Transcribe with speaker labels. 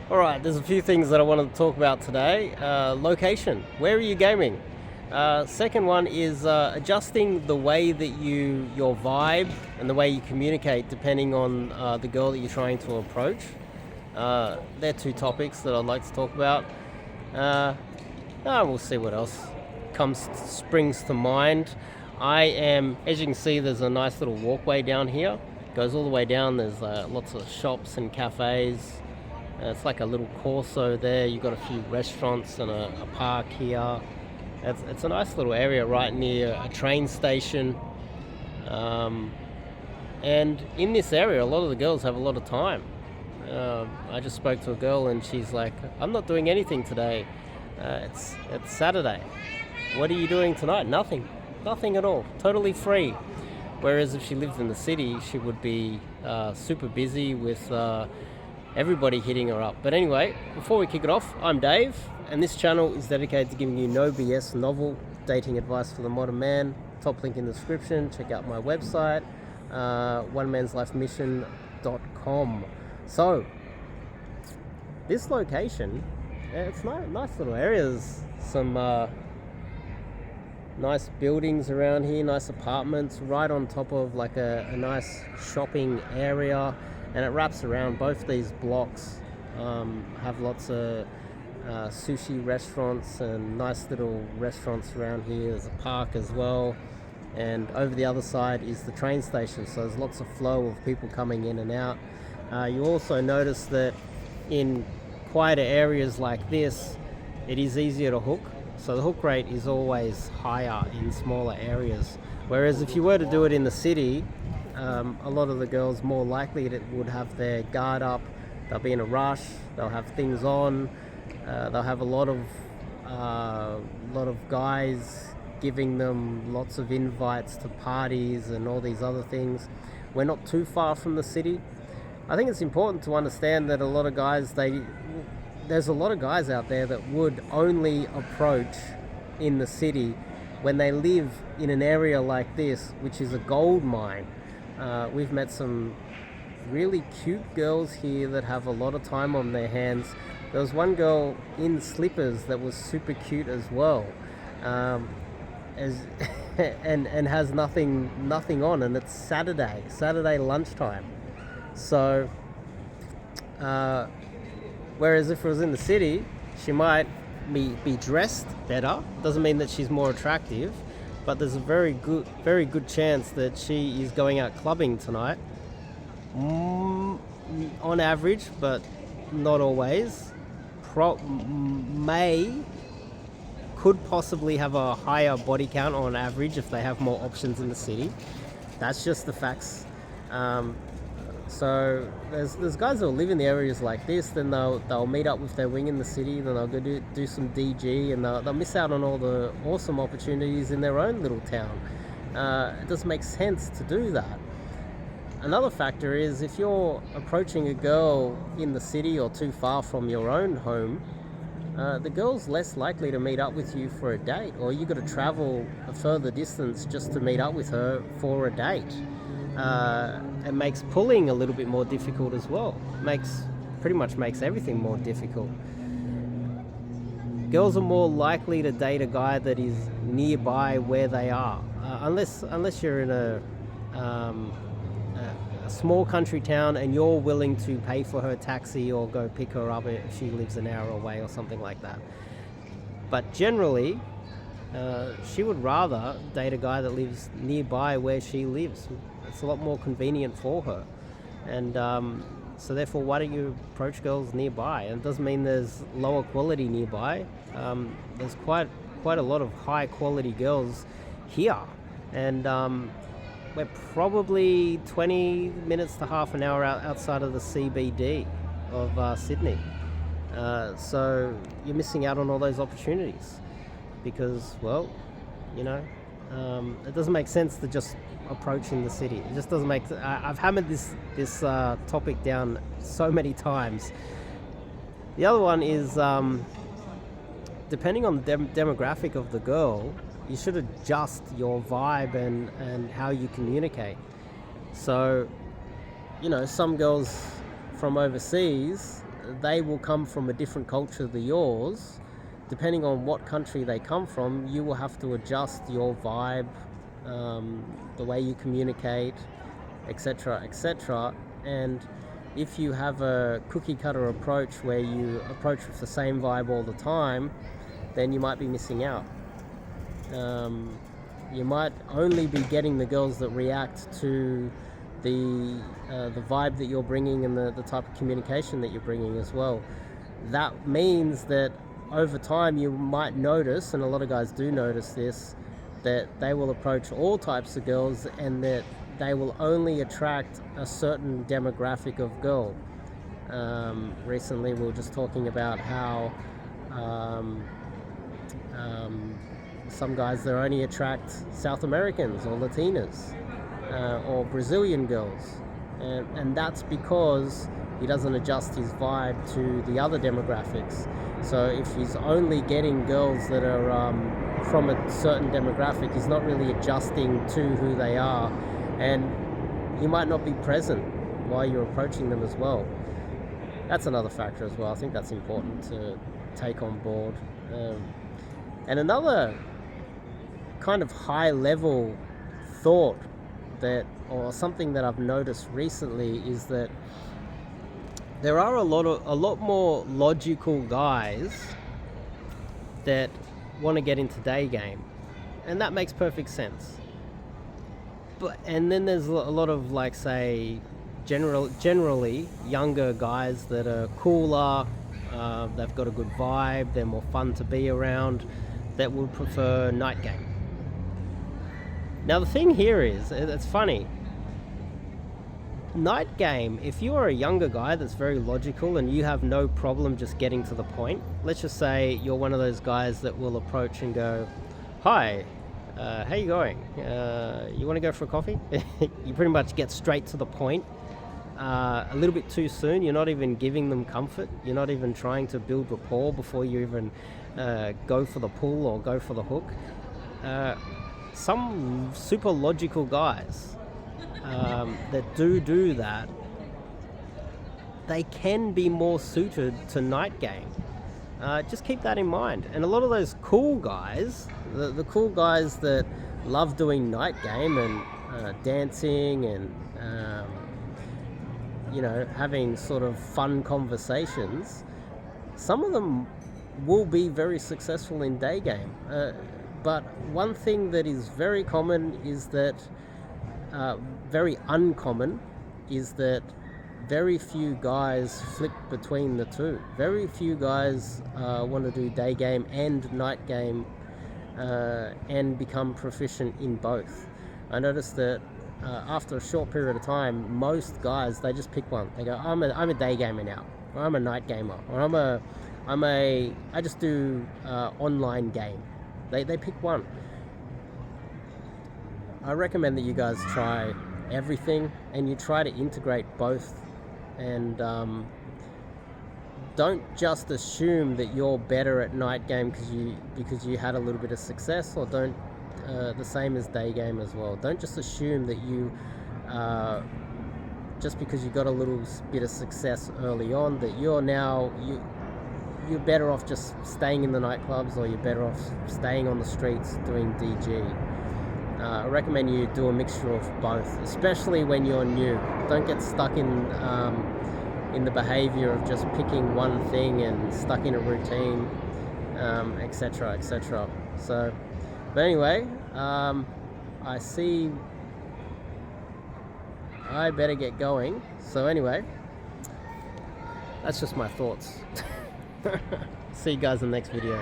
Speaker 1: All right, there's a few things that I wanted to talk about today. Location. Where are you gaming? Second one is adjusting the way that your vibe and the way you communicate depending on the girl that you're trying to approach. They're two topics that I'd like to talk about. Uh, we'll see what else springs to mind. As you can see, there's a nice little walkway down here. Goes all the way down. There's lots of shops and cafes. It's like a little corso there. You've got a few restaurants and a park here. It's a nice little area right near a train station. And in this area, a lot of the girls have a lot of time. I just spoke to a girl and she's like, I'm not doing anything today. It's Saturday. What are you doing tonight? Nothing at all. Totally free. Whereas if she lived in the city, she would be super busy with everybody hitting her up. But anyway, before we kick it off, I'm Dave, and this channel is dedicated to giving you no BS novel dating advice for the modern man. Top link in the description. Check out my website, onemansLifeMission.com. So, this location, it's nice little areas. Some nice buildings around here, nice apartments, right on top of like a nice shopping area. And it wraps around. Both these blocks have lots of sushi restaurants and nice little restaurants around here. There's a park as well. And over the other side is the train station. So there's lots of flow of people coming in and out. You also notice that in quieter areas like this, it is easier to hook. So the hook rate is always higher in smaller areas. Whereas if you were to do it in the city, a lot of the girls more likely would have their guard up. They'll be in a rush. They'll have things on. They'll have a lot of guys giving them lots of invites to parties and all these other things. We're not too far from the city. I think it's important to understand that there's a lot of guys out there that would only approach in the city when they live in an area like this, which is a gold mine. We've met some really cute girls here that have a lot of time on their hands. There was one girl in slippers that was super cute as well, and has nothing on, and it's Saturday lunchtime. So, whereas if it was in the city, she might be dressed better. Doesn't mean that she's more attractive. But there's a very good chance that she is going out clubbing tonight. On average, but not always. Could possibly have a higher body count on average if they have more options in the city. That's just the facts. So there's guys that will live in the areas like this, then they'll meet up with their wing in the city, then they'll go do some DG, and they'll miss out on all the awesome opportunities in their own little town. It doesn't make sense to do that. Another factor is if you're approaching a girl in the city or too far from your own home, the girl's less likely to meet up with you for a date, or you've got to travel a further distance just to meet up with her for a date. It makes pulling a little bit more difficult as well. Pretty much makes everything more difficult. Girls are more likely to date a guy that is nearby where they are, unless you're in a small country town and you're willing to pay for her taxi or go pick her up if she lives an hour away or something like that. But generally, she would rather date a guy that lives nearby where she lives. It's a lot more convenient for her, and so therefore, why don't you approach girls nearby? And it doesn't mean there's lower quality nearby. There's quite a lot of high quality girls here, and we're probably 20 minutes to half an hour outside of the CBD of Sydney. So you're missing out on all those opportunities because, well, it doesn't make sense to just approach in the city. It just doesn't make. I've hammered this topic down so many times. The other one is depending on the demographic of the girl, you should adjust your vibe and how you communicate. So, some girls from overseas, they will come from a different culture than yours. Depending on what country they come from, you will have to adjust your vibe, the way you communicate, etc., etc. And if you have a cookie cutter approach where you approach with the same vibe all the time, then you might be missing out. You might only be getting the girls that react to the vibe that you're bringing and the type of communication that you're bringing as well. That means that over time you might notice, and a lot of guys do notice this, that they will approach all types of girls and that they will only attract a certain demographic of girl. Recently we were just talking about how some guys, they only attract South Americans or Latinas or Brazilian girls, and that's because he doesn't adjust his vibe to the other demographics. So if he's only getting girls that are from a certain demographic, he's not really adjusting to who they are, and he might not be present while you're approaching them as well. That's another factor as well. I think that's important to take on board. And another kind of high level thought that, or something that I've noticed recently, is that there are a lot more logical guys that want to get into day game, and that makes perfect sense. And then there's a lot of, like, say, generally younger guys that are cooler, they've got a good vibe, they're more fun to be around, that would prefer night game. Now the thing here is, it's funny, night game, if you are a younger guy that's very logical and you have no problem just getting to the point, let's just say you're one of those guys that will approach and go, "Hi, how you going? You want to go for a coffee?" You pretty much get straight to the point. A little bit too soon. You're not even giving them comfort. You're not even trying to build rapport before you even go for the pull or go for the hook. Some super logical guys that do that, they can be more suited to night game. Just keep that in mind. And a lot of those cool guys, the cool guys that love doing night game and dancing and having sort of fun conversations, some of them will be very successful in day game. But one thing that is very common is that, very uncommon, is that very few guys flip between the two. Very few guys want to do day game and night game and become proficient in both. I noticed that after a short period of time, most guys, they just pick one. They go, I'm a day gamer now, or I'm a night gamer, or I just do online game. They pick one. I recommend that you guys try everything and you try to integrate both, and don't just assume that you're better at night game because you had a little bit of success, or don't the same as day game as well. Don't just assume that you just because you got a little bit of success early on, that you're better off just staying in the nightclubs, or you're better off staying on the streets doing DG. I recommend you do a mixture of both, especially when you're new. Don't get stuck in the behavior of just picking one thing and stuck in a routine, etc., etc. So, but anyway, I see I better get going. So anyway, that's just my thoughts. See you guys in the next video.